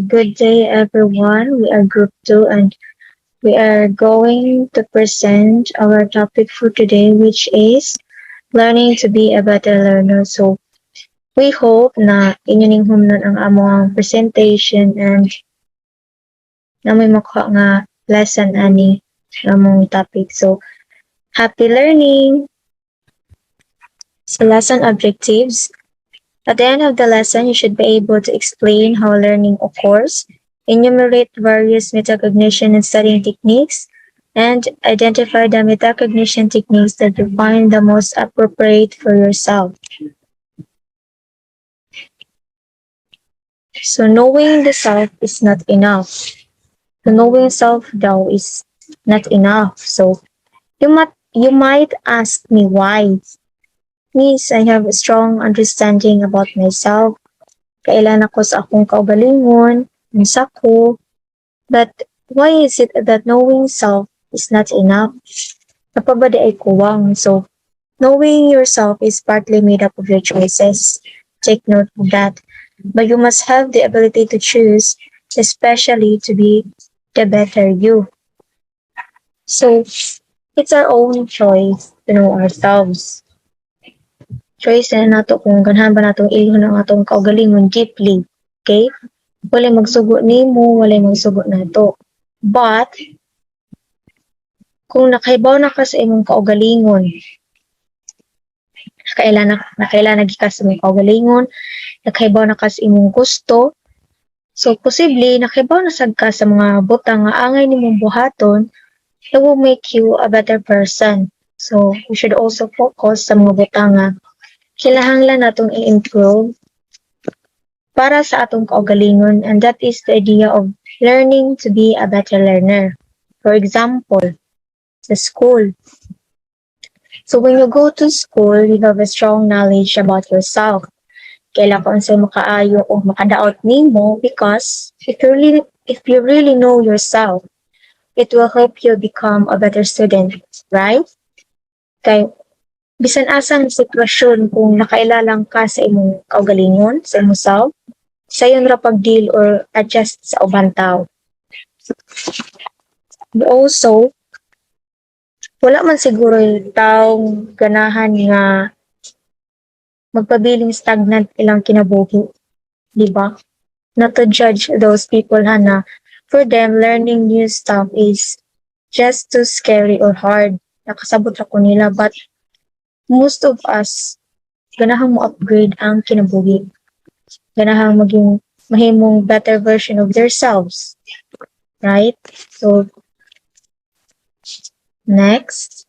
Good day, everyone. We are Group 2 and we are going to present our topic for today, which is learning to be a better learner. So, we hope na inyo ning humnon ang among presentation and na may makuha nga lesson ani among topic. So, happy learning! So, lesson objectives. At the end of the lesson, you should be able to explain how learning occurs, enumerate various metacognition and studying techniques, and identify the metacognition techniques that you find the most appropriate for yourself. So knowing the self is not enough. So knowing self though is not enough. So you might ask me why. Means I have a strong understanding about myself. Kailan ako sa akong kaugalingon, unsa ko. But why is it that knowing self is not enough? Napabadi ay kuwang. So, knowing yourself is partly made up of your choices. Take note of that. But you must have the ability to choose, especially to be the better you. So, it's our own choice to know ourselves. Choice na nato kung ganahan ba natong ilhon ang atong kaugalingon deeply. Okay? Walay magsugo nimo, walay magsugo nato. But, kung nakahibaw na ka sa imong kaugalingon, nakailan nagikas sa imong kaugalingon, nakahibaw na ka sa imong gusto, so posible nakahibaw na sad ka sa mga butang nga angay nimong buhaton, it will make you a better person. So, we should also focus sa mga butang nga kinahanglan natong i-improve para sa atong kaugalingon, and that is the idea of learning to be a better learner. For example, sa school. So when you go to school, you have a strong knowledge about yourself. Kailan ko unsay makaayo o makadaot nimo, because if you really know yourself, it will help you become a better student, right? Kay bisan asang sitwasyon kung nakailalang ka sa imong kaugalingon, sa imong self, sayon ra pag-deal or adjust sa ubang tao. Also, wala man siguro yung taong ganahan nga magpabiling stagnant ilang kinabuhi, di ba? Not to judge those people na for them, learning new stuff is just too scary or hard. Nakasabot ra ko nila, but most of us, ganahang mo upgrade ang kinabuhi. Ganahang maging mahimong better version of themselves. Right? So, next.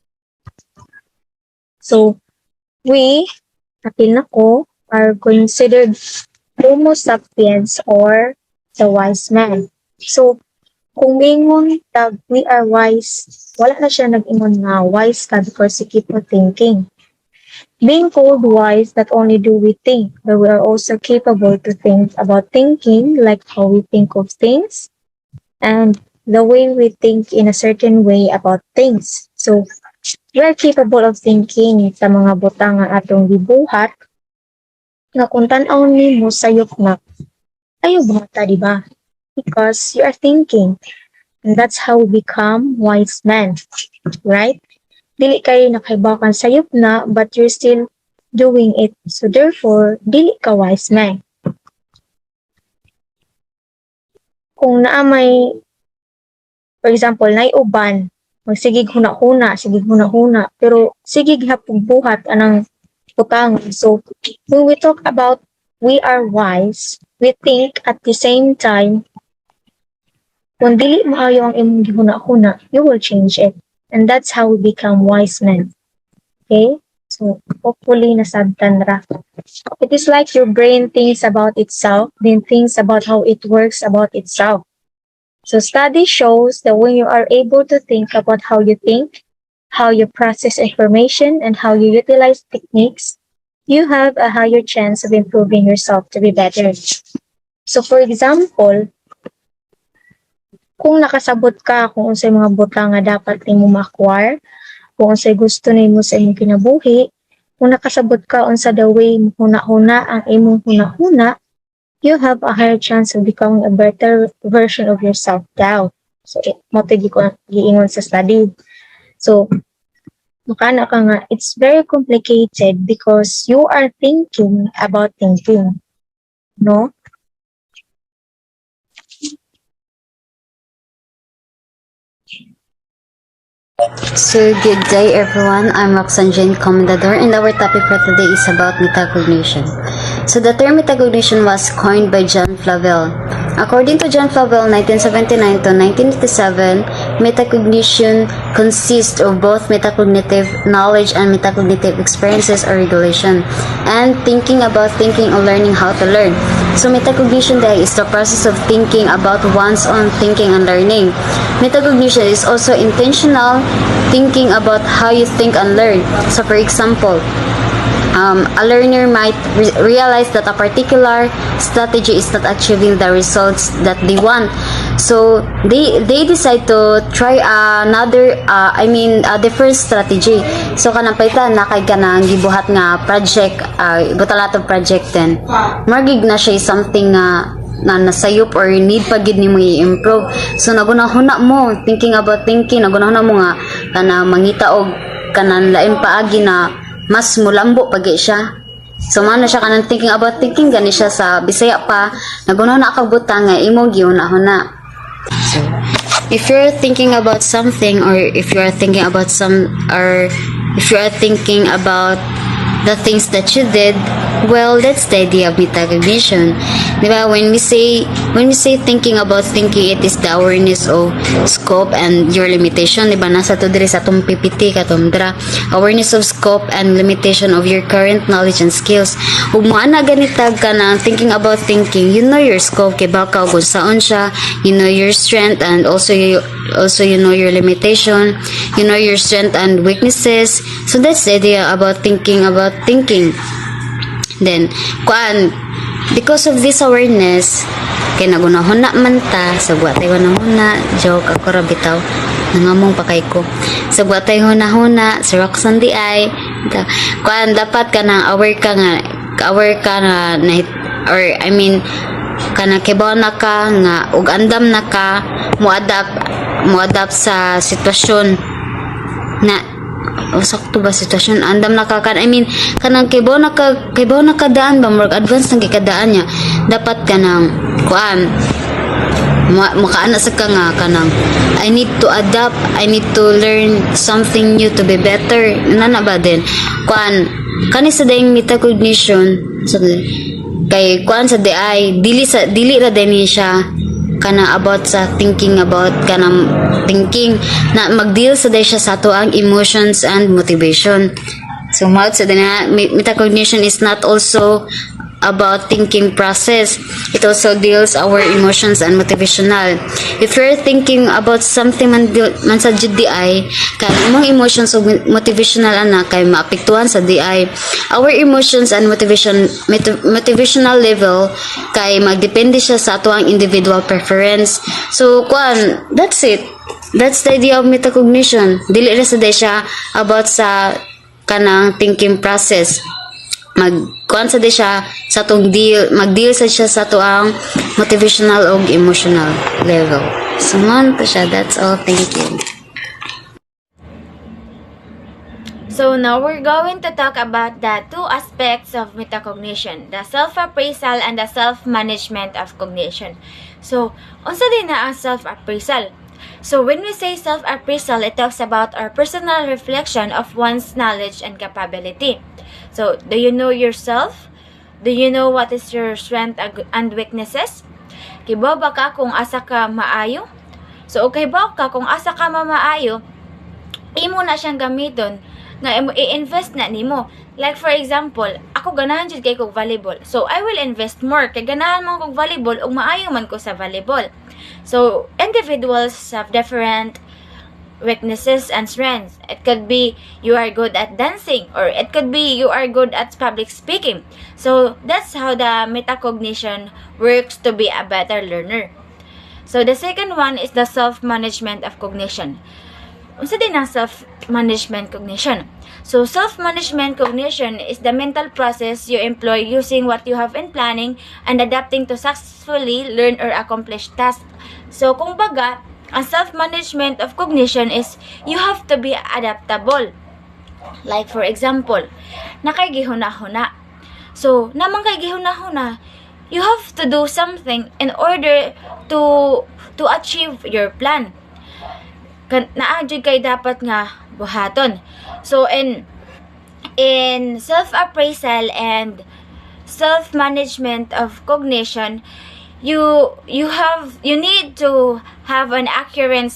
So, we, apil na ko, are considered Homo sapiens or the wise man. So, kung mingon tag we are wise, wala na siya nag-ingon nga wise ka because you keep on thinking. Being called wise, not only do we think, but we are also capable to think about thinking, like how we think of things, and the way we think in a certain way about things. So, we are capable of thinking sa mga butang nga atong gibuhat, nga kung tan-aw nimo sayop na, ayaw bumata, di ba? Because you are thinking, and that's how we become wise men, right? Dili kayo nakahibaw sayop na, but you're still doing it. So therefore, dili ka wise man. Kung naamay, for example, naiuban, magsigig huna-huna, pero sigig hapong buhat anang butang. So when we talk about we are wise, we think at the same time, kung dili maayo ang imong gihuna-huna, you will change it. And that's how we become wise men. Okay? So, hopefully, nasabtan ra. It is like your brain thinks about itself, then thinks about how it works about itself. So, study shows that when you are able to think about how you think, how you process information, and how you utilize techniques, you have a higher chance of improving yourself to be better. So, for example, kung nakasabot ka kung unsay mga butang nga dapat nimo ma-acquire, kung unsay gusto nimo sa imong kinabuhi, kung nakasabot ka unsa the way huna-huna ang imong huna-huna, you have a higher chance of becoming a better version of yourself daw. So, mo to giingon sa study. So, makana ka nga, it's very complicated because you are thinking about thinking. No? So, good day everyone. I'm Roxanne Jane Comendador, and our topic for today is about metacognition. So, the term metacognition was coined by John Flavel. According to John Flavel, 1979 to 1987, metacognition consists of both metacognitive knowledge and metacognitive experiences or regulation, and thinking about thinking or learning how to learn. So, metacognition is the process of thinking about one's own thinking and learning. Metacognition is also intentional thinking about how you think and learn. So, for example, a learner might realize that a particular strategy is not achieving the results that they want. So they decide to try another a different strategy. So kanang paitan na kay kanang gibuhat nga project, butalato project then. Margig na siya something na nasayop or need pa gid nimo i-improve. So nagunahuna mo thinking about thinking, nagunahuna mo nga kana mangita og kanang lain paagi na mas mulambo pagi siya. So mano siya kanang thinking about thinking gani siya sa Bisaya pa nagunahuna kag butang nga imo giuna-huna. So if you're thinking about something or if you are thinking about if you are thinking about the things that you did, well, that's the idea of metacognition. Diba? When we say thinking about thinking, it is the awareness of scope and your limitation. Diba? Nasa to diri sa tong PPT katom dira. Awareness of scope and limitation of your current knowledge and skills. Ug mo ana ganitag ka na thinking about thinking, you know your scope kay baka kung saon siya, you know your strength and also you know your limitation, you know your strength and weaknesses. So that's the idea about thinking about thinking. Then because of this awareness kay nagunahuna man ta sa buwatay hunahuna joke ako ra bitaw nangamong pa kay ko sa buwatay hunahuna si Roxanne di ay dapat ka nang aware ka na or I mean kana kibaw na ka nga ug andam na ka mo adapt sa sitwasyon na sakto ba sitwasyon andam na ka I mean kanang kibaw na kadaan ba more advance nang gikadaan niya dapat kanang makaana sa ka nga kanang I need to adapt, I need to learn something new to be better nana ba din kani sa dayong metacognition so, kay sa DI dili ra din siya kana about sa thinking about kanang thinking na magdeal sa day siya sa tuang emotions and motivation. So mouth sa na metacognition is not also about thinking process. It also deals our emotions and motivational. If you're thinking about something man sa DI, kay imong emotions ug motivational ana kay maapektuhan sa DI. Our emotions and motivational level kay magdepende siya sa atuang individual preference. So that's it. That's the idea of metacognition. Dili ra sa siya about sa kanang thinking process. Sa siya sa tong magdeal sa siya sa tuang motivational o emotional level. So man to siya. That's all. Thank you. So now we're going to talk about the two aspects of metacognition, the self-appraisal and the self-management of cognition. So, unsa din na ang self-appraisal? So when we say self-appraisal, it talks about our personal reflection of one's knowledge and capability. So, do you know yourself? Do you know what is your strength and weaknesses? Kibaw ba ka kung asa ka maayo? So, okay ba ka kung asa ka maayo, imo na siyang gamiton nga i-invest na nimo. Like for example, ako ganahan jud kay kog volleyball. So I will invest more kay ganahan man kog volleyball ug maayo man ko sa volleyball. So individuals have different weaknesses and strengths. It could be you are good at dancing, or it could be you are good at public speaking. So that's how the metacognition works to be a better learner. So the second one is the self-management of cognition. Unsa din ang self-management cognition? So self-management cognition is the mental process you employ using what you have in planning and adapting to successfully learn or accomplish tasks. So kumbaga, ang self-management of cognition is you have to be adaptable. Like for example, nakay gihuna-huna. So, namang kay gihuna-huna, you have to do something in order to achieve your plan. Naadjud kay dapat nga buhaton. So in self-appraisal and self-management of cognition, you need to have an accurate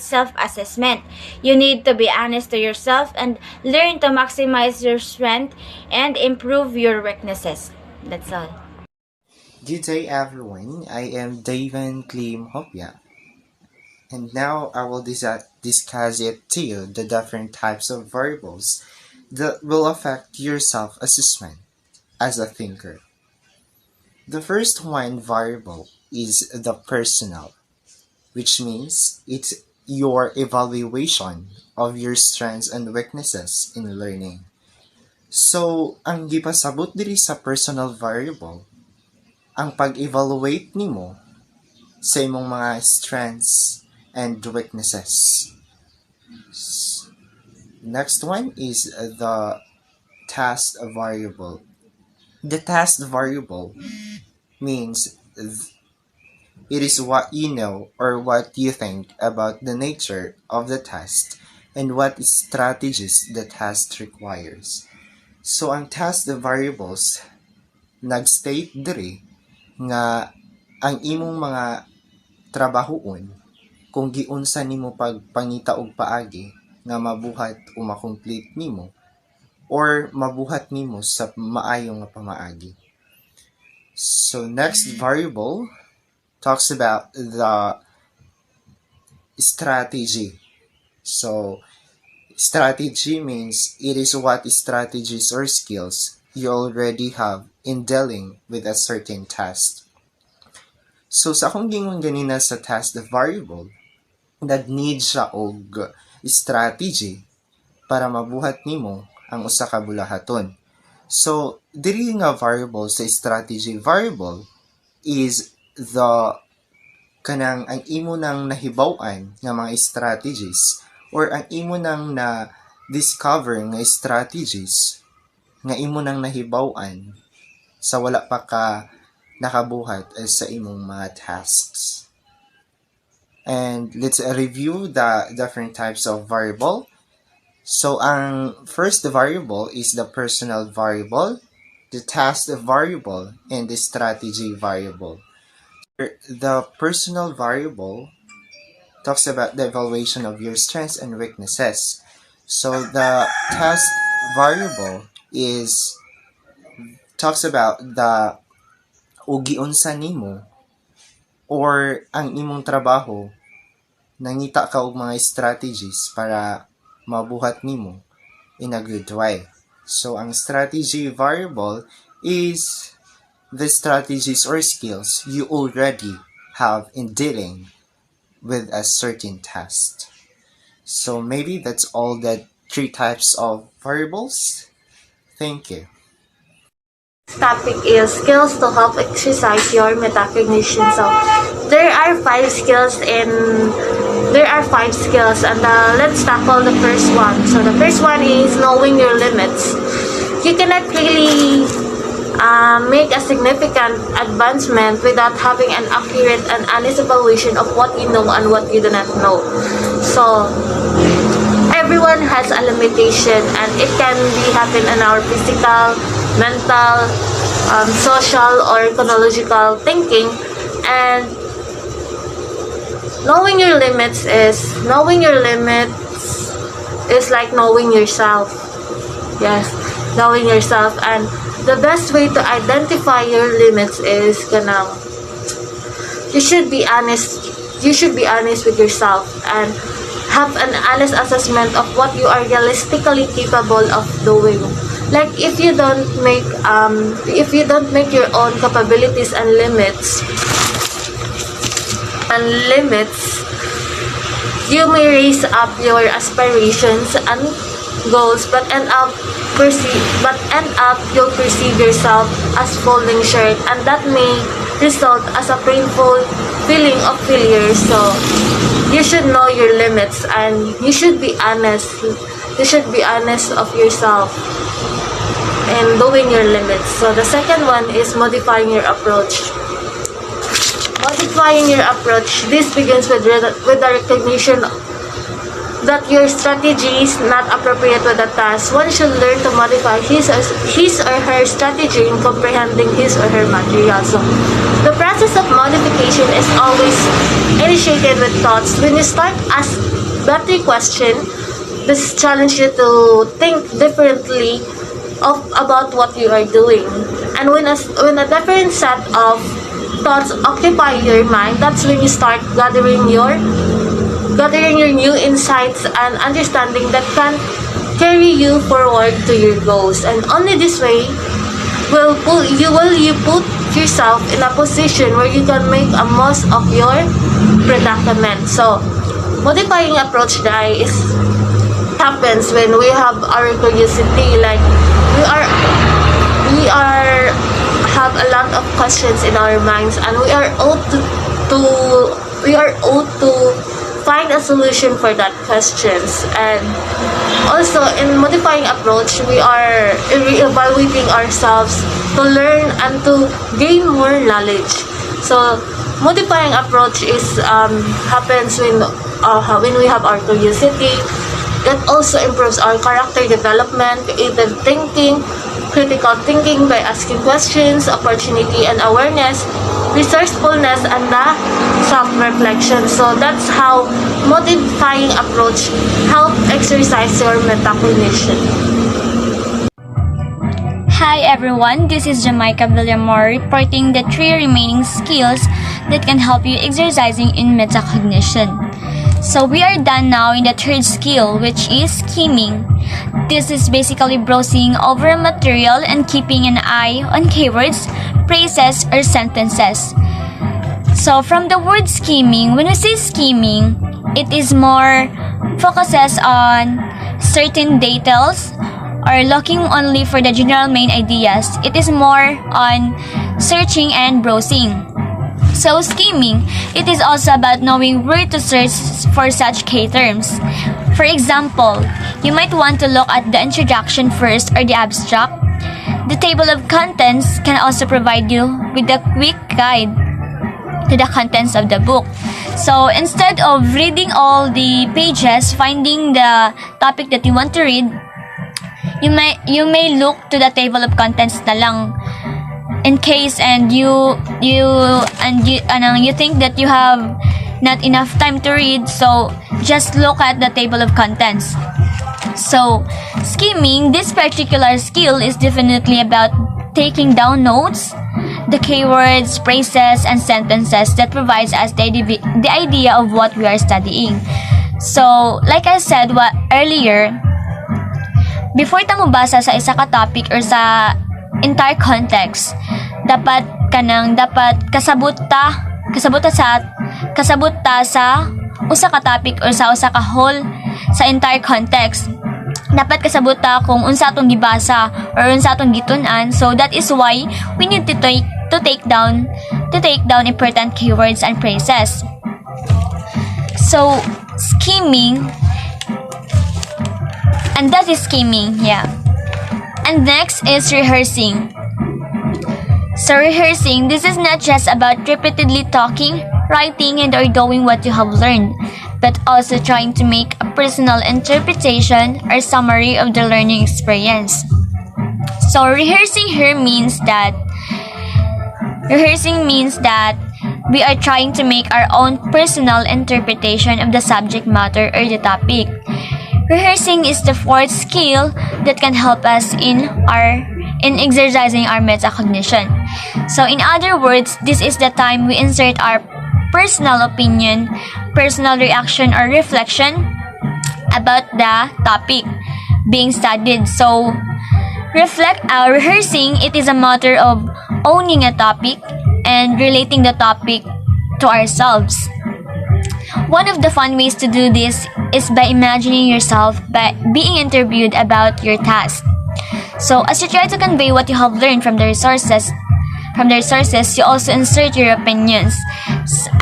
self-assessment. You need to be honest to yourself and learn to maximize your strength and improve your weaknesses. That's all. Good day, everyone. I am Davan Klim Hopia, and now I will discuss it to you the different types of variables that will affect your self-assessment as a thinker. The first one variable is the personal, which means it's your evaluation of your strengths and weaknesses in learning. So, ang gipasabot diri sa personal variable, ang pag-evaluate nimo sa imong mga strengths and weaknesses. Next one is the task variable. The task variable means it is what you know or what you think about the nature of the task and what strategies the task requires. So, ang task variables nag-state diri nga ang imong mga trabahoon kung giunsa nimo pagpangita og paagi nga mabuhat o makomplete nimo or mabuhat nimo sa maayong nga pamaagi. So next variable talks about the strategy. So strategy means it is what strategies or skills you already have in dealing with a certain task. So sa akong gingon ganina sa task variable, nag-need siya og strategy para mabuhat nimo ang usa ka bulahaton. So diri nga variable sa strategy variable is the kanang ang imo nang nahibaw-an nga mga strategies or ang imo nang na discover nga strategies nga imo nang nahibaw-an sa wala pa ka nakabuhat sa imong mga tasks. And let's review the different types of variable. So ang first variable is the personal variable, the task variable, and the strategy variable. The personal variable talks about the evaluation of your strengths and weaknesses. So the task variable talks about the ugiunsa nimo or ang imong trabaho nangita ka og mga strategies para mabuhat nimo in a good way. So ang strategy variable is the strategies or skills you already have in dealing with a certain task. So maybe that's all the 3 types of variables. Thank you. Topic is skills to help exercise your metacognition. So there are 5 skills and let's tackle the first one. So the first one is knowing your limits. You cannot really make a significant advancement without having an accurate and honest evaluation of what you know and what you do not know. So everyone has a limitation, and it can be happen in our physical, mental, social, or chronological thinking. And knowing your limits is like knowing yourself. Yes, knowing yourself. And the best way to identify your limits is you should be honest with yourself and have an honest assessment of what you are realistically capable of doing. Like if you don't make your own capabilities and limits, you may raise up your aspirations goals, but end up you'll perceive yourself as folding short, and that may result as a painful feeling of failure. So you should know your limits, and you should be honest. You should be honest of yourself and knowing your limits. So the second one is modifying your approach. Modifying your approach. This begins with the recognition that your strategy is not appropriate with the task. One should learn to modify his or her strategy in comprehending his or her material. So the process of modification is always initiated with thoughts. When you start ask better question, this challenge you to think differently about what you are doing. And when a different set of thoughts occupy your mind, that's when you start gathering your new insights and understanding that can carry you forward to your goals. And only this way you put yourself in a position where you can make a most of your predicament. So modifying approach happens when we have our curiosity, like we have a lot of questions in our minds, and we are owed to find a solution for that questions. And also in modifying approach, we are evaluating ourselves to learn and to gain more knowledge. So modifying approach happens when we have our curiosity. It also improves our character development, creative thinking, critical thinking by asking questions, opportunity and awareness, resourcefulness, and the self-reflection. So that's how modifying approach help exercise your metacognition. Hi everyone, this is Jamaica Villamor reporting the 3 remaining skills that can help you exercising in metacognition. So we are done now in the 3rd skill, which is skimming. This is basically browsing over material and keeping an eye on keywords, phrases, or sentences. So from the word skimming, when we say skimming, it is more focuses on certain details or looking only for the general main ideas. It is more on searching and browsing. So skimming, it is also about knowing where to search for such key terms. For example, you might want to look at the introduction first or the abstract. The table of contents can also provide you with a quick guide to the contents of the book. So instead of reading all the pages, finding the topic that you want to read, you may look to the table of contents na lang. In case and you think that you have not enough time to read, so just look at the table of contents. So skimming, this particular skill is definitely about taking down notes, the keywords, phrases, and sentences that provides us the idea of what we are studying. So like I said earlier, before ta mubasa sa isa ka topic or sa entire context, dapat kasabot ta sa usa ka topic or sa usa ka whole sa entire context. Dapat kasabot ta kung unsa atong gibasa or unsa atong gitun-an. So that is why we need to take down important keywords and phrases. So skimming, and that is skimming, yeah. And next is rehearsing. So rehearsing, this is not just about repeatedly talking, writing, and or doing what you have learned, but also trying to make a personal interpretation or summary of the learning experience. So rehearsing here means that we are trying to make our own personal interpretation of the subject matter or the topic. Rehearsing is the 4th skill that can help us in exercising our metacognition. So in other words, this is the time we insert our personal opinion, personal reaction or reflection about the topic being studied. So rehearsing, it is a matter of owning a topic and relating the topic to ourselves. One of the fun ways to do this is by imagining yourself by being interviewed about your task. So, as you try to convey what you have learned from the resources, you also insert your opinions.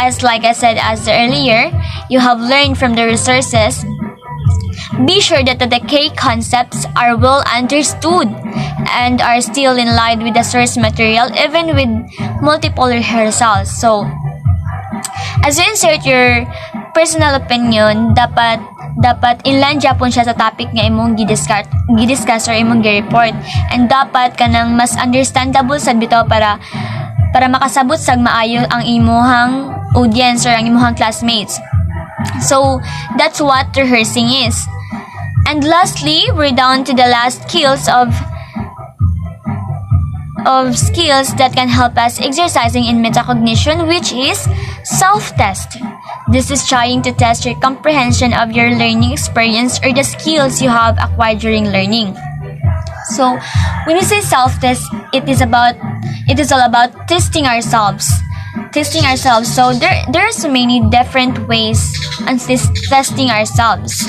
As like I said earlier, you have learned from the resources. Be sure that the key concepts are well understood and are still in line with the source material even with multiple rehearsals. So, as you insert your personal opinion, dapat inline japon siya sa topic nga imong gidiscuss or imong gi-report. And dapat kanang mas understandable sad bitaw para makasabot sag maayo ang imuhang audience or ang imuhang classmates. So, that's what rehearsing is. And lastly, we're down to the last skills of skills that can help us exercising in metacognition, which is self-test. This is trying to test your comprehension of your learning experience or the skills you have acquired during learning. So, when we say self-test, it is all about testing ourselves. So there are so many different ways on testing ourselves.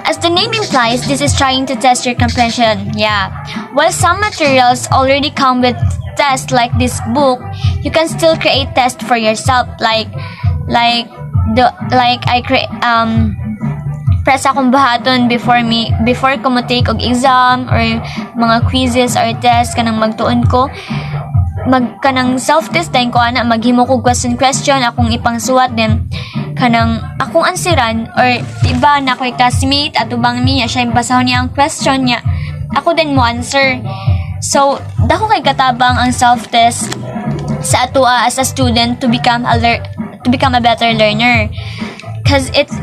As the name implies, this is trying to test your comprehension. Yeah. While some materials already come with tests like this book, you can still create tests for yourself. Like I create press akong buhaton before ko mo take og exam or mga quizzes or tests kanang magtuon ko. Kanang self-test din ko ana maghimo ko question akong ipangsuwat din kanang akong ansiran or iba na ko'y classmate at ubang niya siya basahon niya ang question niya ako din mo answer. So dako kay katabang ang self-test sa atoa as a student to become a better learner. Because it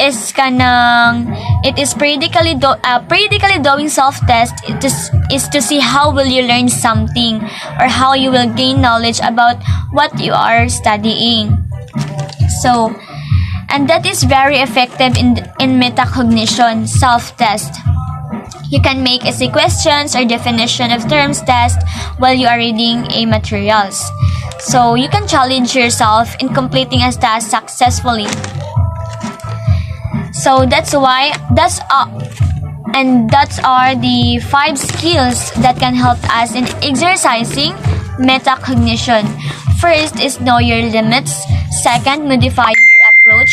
is periodically doing self-test is to see how will you learn something or how you will gain knowledge about what you are studying. So, and that is very effective in metacognition self-test. You can make essay questions or definition of terms test while you are reading a materials. So you can challenge yourself in completing a task successfully. So that's are the 5 skills that can help us in exercising metacognition. First is know your limits. Second, modify your approach.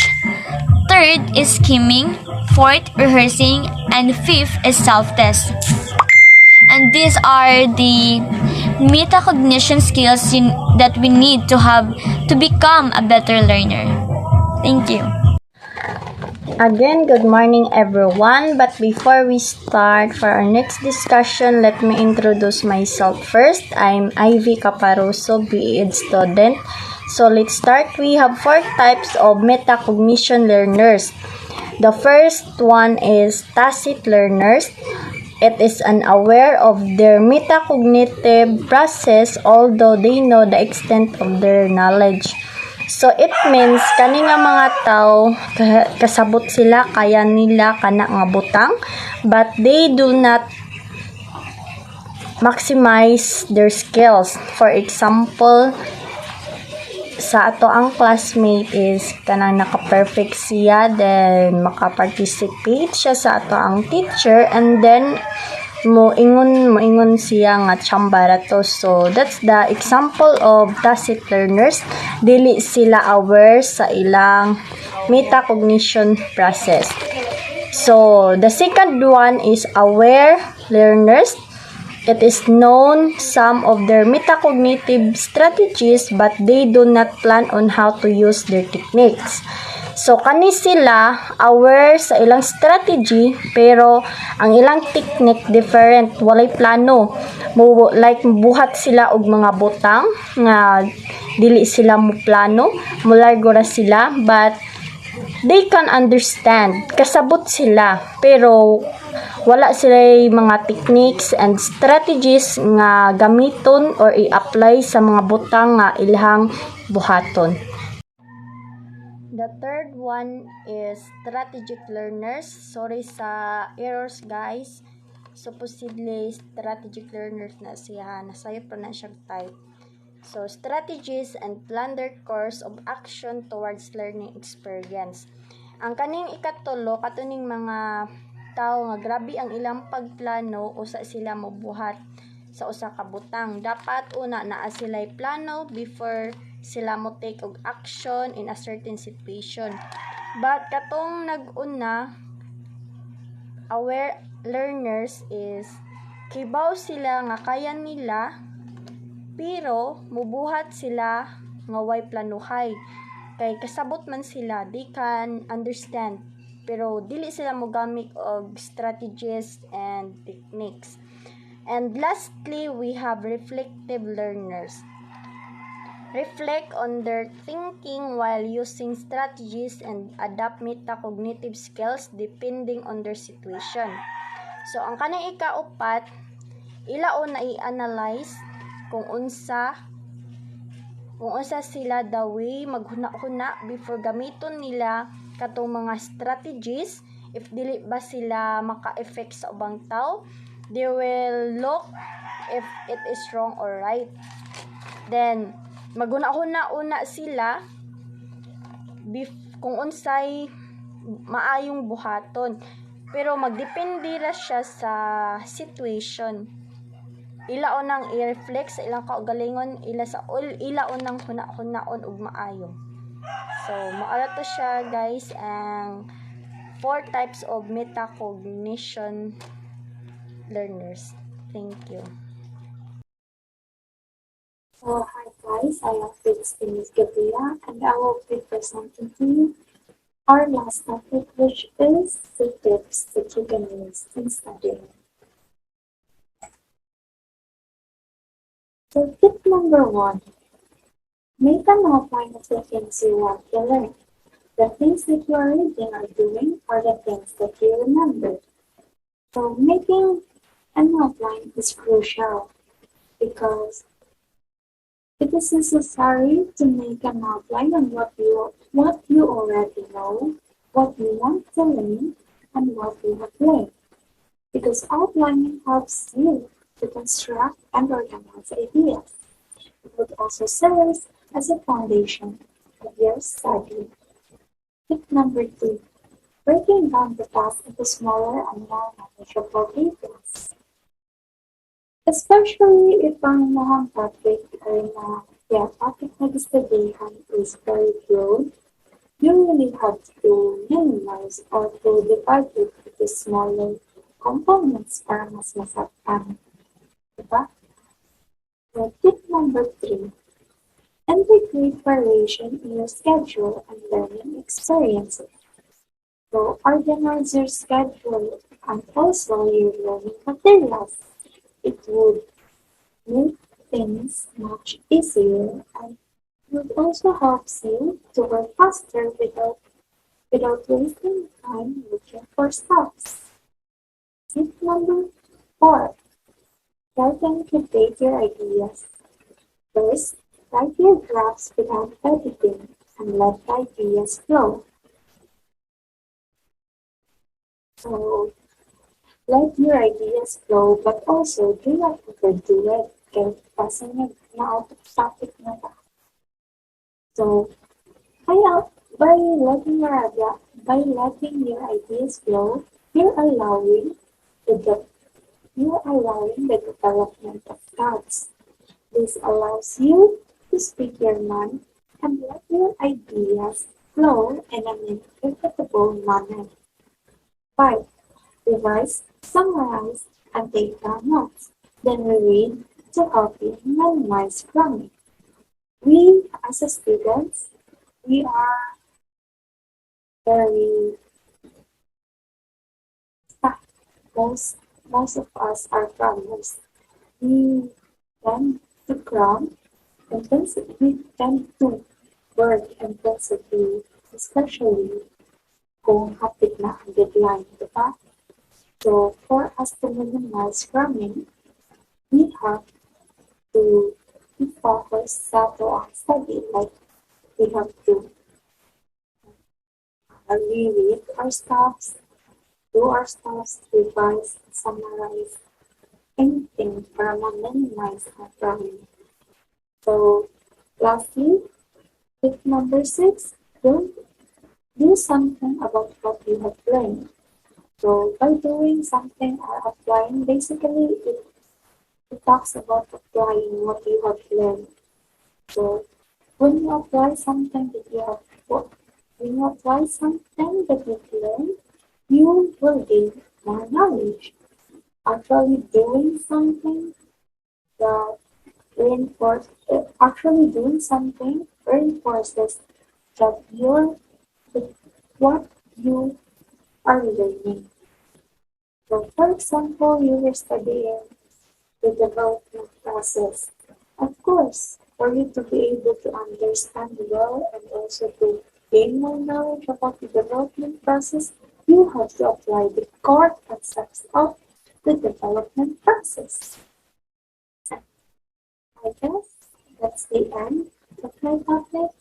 Third is skimming. Fourth, rehearsing. And fifth is self-test. And these are the metacognition skills that we need to have to become a better learner. Thank you. Again, good morning everyone. But before we start for our next discussion, let me introduce myself first. I'm Ivy Caparoso, BEd student. So let's start. We have 4 types of metacognition learners. The first one is tacit learners. It is unaware of their metacognitive process although they know the extent of their knowledge. So it means kani nga mga tao kasabot sila kaya nila kana nga butang but they do not maximize their skills. For example, sa ato ang classmate is kanang naka-perfect siya, then maka-participate siya sa ato ang teacher, and then moingon siya nga tsambara to. So that's the example of tacit learners. Dili sila aware sa ilang metacognition process. So the second one is aware learners. It is known some of their metacognitive strategies but they do not plan on how to use their techniques. So kani sila aware sa ilang strategy pero ang ilang technique different, walay plano. Like buhat sila og mga butang nga dili sila mo plano, mulargo ra sila but they can understand, kasabot sila pero wala sila mga techniques and strategies nga gamiton or i-apply sa mga butang nga ilhang buhaton. The third one is strategic learners. Sorry sa errors guys. Supposedly strategic learners na siya. Nasayo pa na siyang type. So, strategies and plan their course of action towards learning experience. Ang kaning ikatulo, katuning mga tao nga grabe ang ilang pagplano usa sila mobuhat sa usa ka butang. Dapat una naa sila'y plano before sila mo take og action in a certain situation. But katong nag-una, aware learners is kibaw sila nga kaya nila pero mubuhat sila nga way planuhay. Kay kasabot man sila, they can understand pero dili sila mogamit og strategies and techniques. And lastly, we have reflective learners. Reflect on their thinking while using strategies and adapt metacognitive skills depending on their situation. So, ang kanang ikaupat, ilaon na i-analyze kung unsa sila the way maghuna-huna before gamiton nila katong mga strategies. If dili ba sila maka-effect sa ubang tao, they will look if it is wrong or right. Then maghuna-huna sila kung unsay maayong buhaton, pero magdepende ra siya sa situation. Ilaon nang i-reflect sa ilang kaugalingon, ilaon nang huna-hunaon ug maayo. So maara to siya guys ang 4 types of metacognition learners. Thank you. Hi guys, I am Christine Gabriela and I will be presenting to you our last topic, which is the tips that you can use in studying. So tip number 1, make an outline of the things you want to learn. The things that you are reading or doing are the things that you remember. So making an outline is crucial because it is necessary to make an outline on what you already know, what you want to learn, and what you have learned. Because outlining helps you to construct and organize ideas. It would also serve as a foundation of your study. Tip number 2, breaking down the task into smaller and more manageable details. Especially if ang mga topic or topic na gustudihan is very broad, you really have to minimize or to divide it into smaller components para mas masaktan. Diba? So, tip number 3, integrate variation in your schedule and learning experiences. So, organize your schedule and also your learning materials. It would make things much easier and would also help you to work faster without wasting time looking for stops. Tip number 4, try to incubate your ideas. First, write your drafts without editing and let the ideas flow. So, let your ideas flow, but also do not overdo it. Okay, kasi na-out of topic na ba. So, by letting your ideas flow, you're allowing the development of thoughts. This allows you to speak your mind and let your ideas flow in an interpretable manner. 5. Revise, summarize, and take down notes. Then reread to help you memorize grammar. We, as a students, we are very stuck. Most of us are grammars. We tend to cram intensively. We tend to work intensively, especially kung hapit na ang deadline, diba? So, for us to minimize cramming, we have to be focused sa our study. Like, we have to reread our stuffs, do our stuffs, revise, summarize, anything para ma-minimize our cramming. So, lastly, tip number 6, don't do something about what you have learned. So, by doing something or applying, basically it talks about applying what you have learned. So, when you apply something that you have when you apply something that you've learned, you will gain more knowledge. Actually doing something that actually doing something reinforces that what you are learning. So, for example, you were studying the development process. Of course, for you to be able to understand well and also to gain more knowledge about the development process, you have to apply the core concepts of the development process. I guess that's the end of my topic.